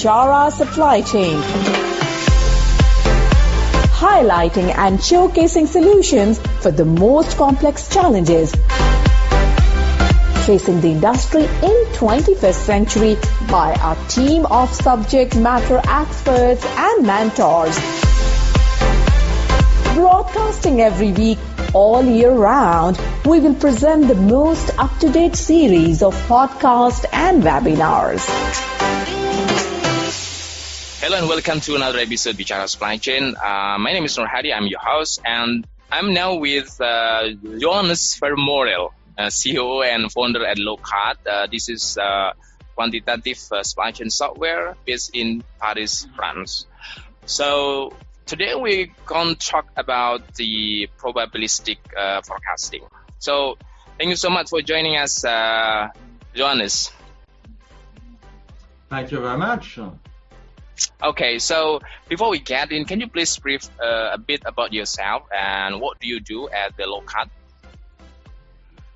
Bicara Supply Chain, highlighting and showcasing solutions for the most complex challenges facing the industry in 21st century by our team of subject matter experts and mentors. Broadcasting every week, all year round, we will present the most up-to-date series of podcasts and webinars. Hello and welcome to another episode of Bicara Supply Chain. My name is Nur Hadi, I'm your host, and I'm now with Joannes Vermorel, CEO and founder at Lokad. This is quantitative supply chain software based in Paris, France. So today we're going to talk about the probabilistic forecasting. So thank you so much for joining us, Joannes. Thank you very much. Okay, so before we get in, can you please brief a bit about yourself and what do you do at the Lokad?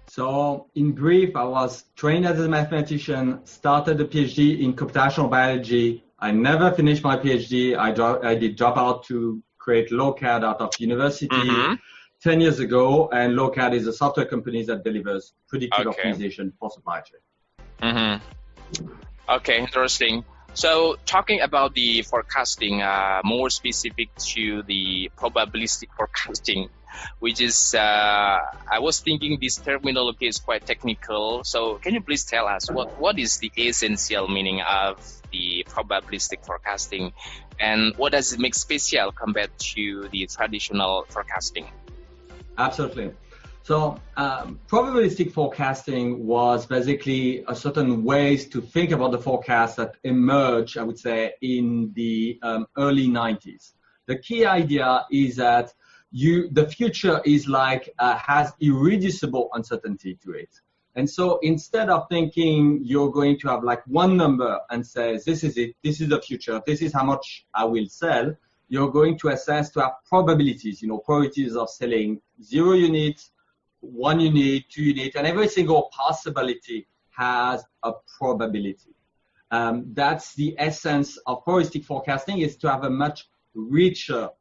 So in brief, I was trained as a mathematician, started a PhD in computational biology. I never finished my PhD. I did drop out to create Lokad out of university 10 years ago, and Lokad is a software company that delivers predictive optimization for supply chain. Okay, interesting. So talking about the forecasting, more specific to the probabilistic forecasting, which is, I was thinking this terminology is quite technical. So can you please tell us what is the essential meaning of the probabilistic forecasting and what does it make special compared to the traditional forecasting? Absolutely. So probabilistic forecasting was basically a certain ways to think about the forecast that emerged, I would say, in the early 90s. The key idea is that the future is like has irreducible uncertainty to it. And so instead of thinking you're going to have like one number and say, this is it, this is the future, this is how much I will sell, you're going to assess to have probabilities, probabilities of selling 0 units, 1 unit, 2 units, and every single possibility has a probability. That's the essence of probabilistic forecasting, is to have a much richer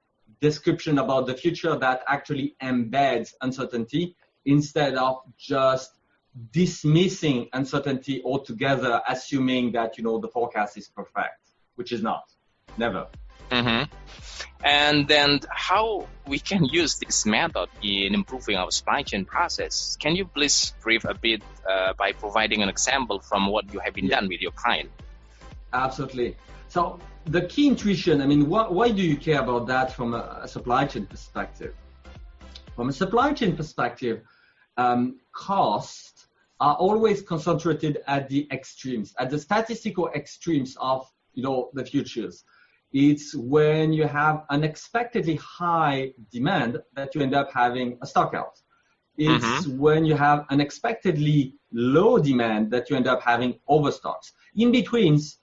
description about the future that actually embeds uncertainty instead of just dismissing uncertainty altogether, assuming that, the forecast is perfect, which is not, never. And then how we can use this method in improving our supply chain process? Can you please brief a bit by providing an example from what you have been done with your client? Absolutely. So the key intuition, why do you care about that from a supply chain perspective? From a supply chain perspective, costs are always concentrated at the extremes, at the statistical extremes of, the futures. It's when you have unexpectedly high demand that you end up having a stock out. It's when you have unexpectedly low demand that you end up having overstocks. In betweens,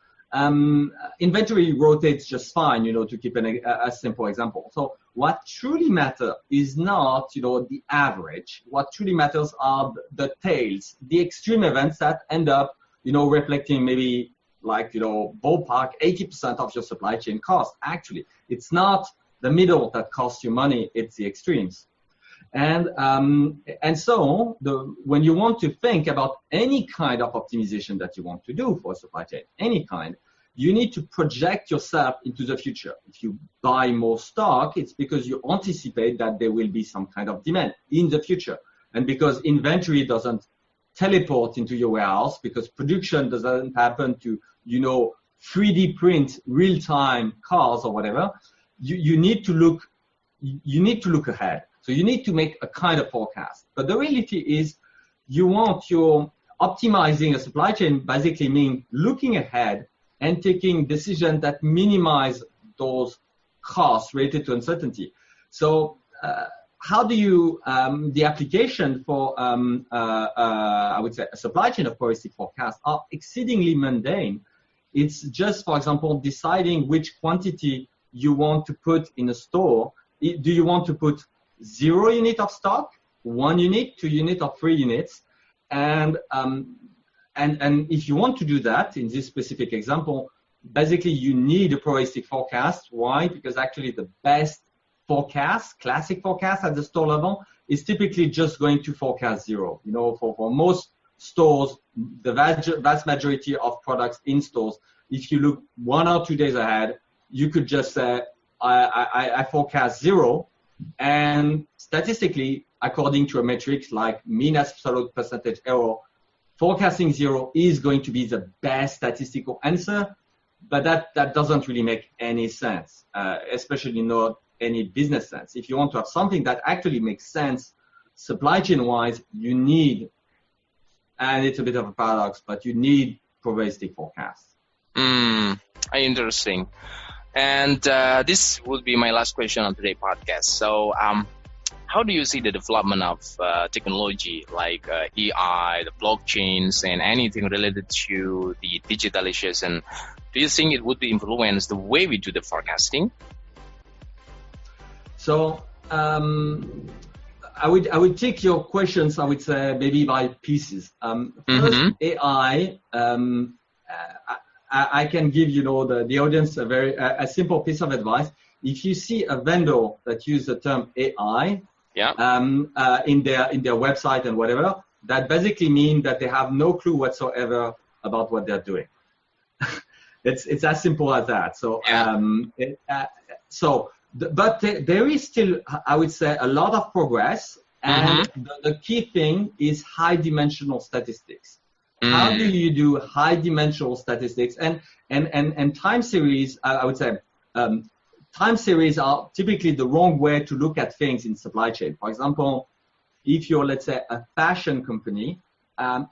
inventory rotates just fine, to keep a simple example. So what truly matters is not, the average. What truly matters are the tails, the extreme events that end up, reflecting maybe ballpark 80% of your supply chain cost. Actually, it's not the middle that costs you money, it's the extremes. And so when you want to think about any kind of optimization that you want to do for a supply chain, any kind, you need to project yourself into the future. If you buy more stock, it's because you anticipate that there will be some kind of demand in the future. And because inventory doesn't teleport into your warehouse, because production doesn't happen to 3D print real-time cars or whatever, you need to look ahead. So you need to make a kind of forecast. But the reality is your optimizing a supply chain basically means looking ahead and taking decisions that minimize those costs related to uncertainty. So how do you, the application for, I would say, a supply chain of probabilistic forecast are exceedingly mundane. It's just, for example, deciding which quantity you want to put in a store. Do you want to put 0 unit of stock, 1 unit, 2 units, or 3 units? And if you want to do that, in this specific example, basically you need a probabilistic forecast. Why? Because actually the best forecast, classic forecast at the store level, is typically just going to forecast zero. You know, for most stores, the vast majority of products in stores, if you look 1 or 2 days ahead, you could just say, I forecast zero. And statistically, according to a metric like mean absolute percentage error, forecasting zero is going to be the best statistical answer, but that doesn't really make any sense, especially not any business sense. If you want to have something that actually makes sense supply chain wise, you need, and it's a bit of a paradox, but you need probabilistic forecasts. Interesting. And this would be my last question on today's podcast. So how do you see the development of technology like AI, the blockchains, and anything related to the digitalization? Do you think it would influence the way we do the forecasting? So I would take your questions, I would say, maybe by pieces. First, AI, I can give, you know, the audience a simple piece of advice. If you see a vendor that uses the term AI in their website and whatever, that basically means that they have no clue whatsoever about what they're doing. It's as simple as that. So but there is still, I would say, a lot of progress, and the key thing is high-dimensional statistics. How do you do high-dimensional statistics? And time series, I would say, time series are typically the wrong way to look at things in supply chain. For example, if you're, let's say, a fashion company,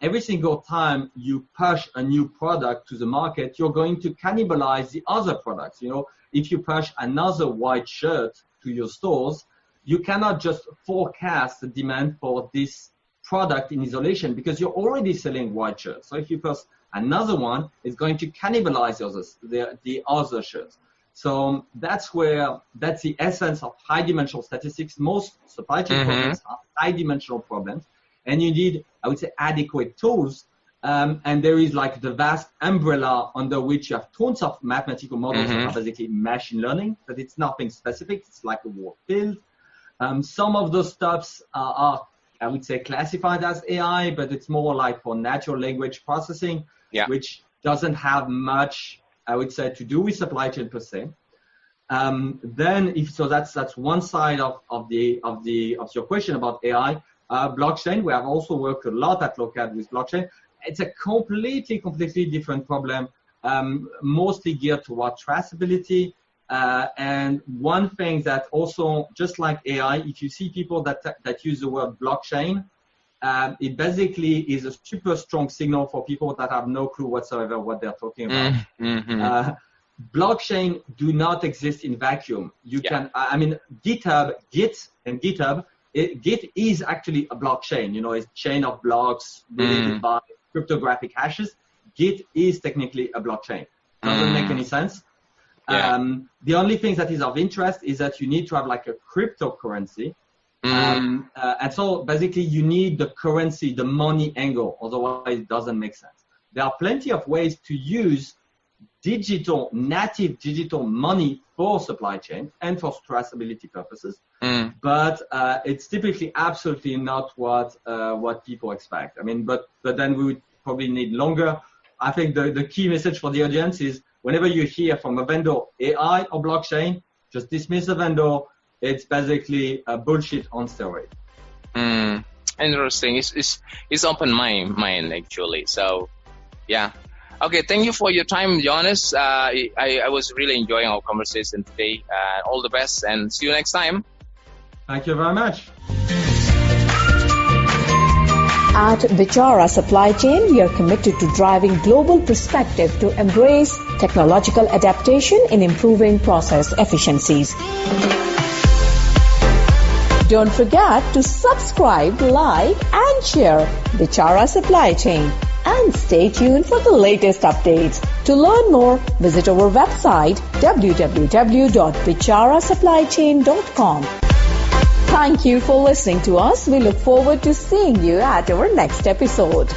every single time you push a new product to the market, you're going to cannibalize the other products. You know, if you push another white shirt to your stores, you cannot just forecast the demand for this product in isolation because you're already selling white shirts. So if you push another one, it's going to cannibalize the other shirts. So that's the essence of high-dimensional statistics. Most supply chain problems are high-dimensional problems, and you need, I would say, adequate tools. And there is like the vast umbrella under which you have tons of mathematical models that are basically machine learning, but it's nothing specific. It's like a word field. Some of those stuffs are, I would say, classified as AI, but it's more like for natural language processing, which doesn't have much, I would say, to do with supply chain per se. That's one side of your question about AI. Blockchain, we have also worked a lot at Lokad with blockchain. It's a completely different problem, mostly geared toward traceability. And one thing that also, just like AI, if you see people that use the word blockchain, it basically is a super strong signal for people that have no clue whatsoever what they're talking about. Blockchain do not exist in vacuum. You can, I mean, Git and GitHub, Git is actually a blockchain. You know, it's a chain of blocks related by cryptographic hashes. Git is technically a blockchain. Doesn't make any sense. The only thing that is of interest is that you need to have like a cryptocurrency. And so basically you need the currency, the money angle, otherwise it doesn't make sense. There are plenty of ways to use native digital money for supply chain and for traceability purposes. But it's typically absolutely not what people expect. I mean, but then we would probably need longer. I think the key message for the audience is whenever you hear from a vendor AI or blockchain, just dismiss the vendor. It's basically a bullshit on steroids. Interesting. It's opened my mind actually. So, yeah. Okay. Thank you for your time, Joannes. I was really enjoying our conversation today. All the best, and see you next time. Thank you very much. At Bicara Supply Chain, we are committed to driving global perspective to embrace technological adaptation in improving process efficiencies. Don't forget to subscribe, like, and share Bicara Supply Chain. And stay tuned for the latest updates. To learn more, visit our website www.bicarasupplychain.com. Thank you for listening to us. We look forward to seeing you at our next episode.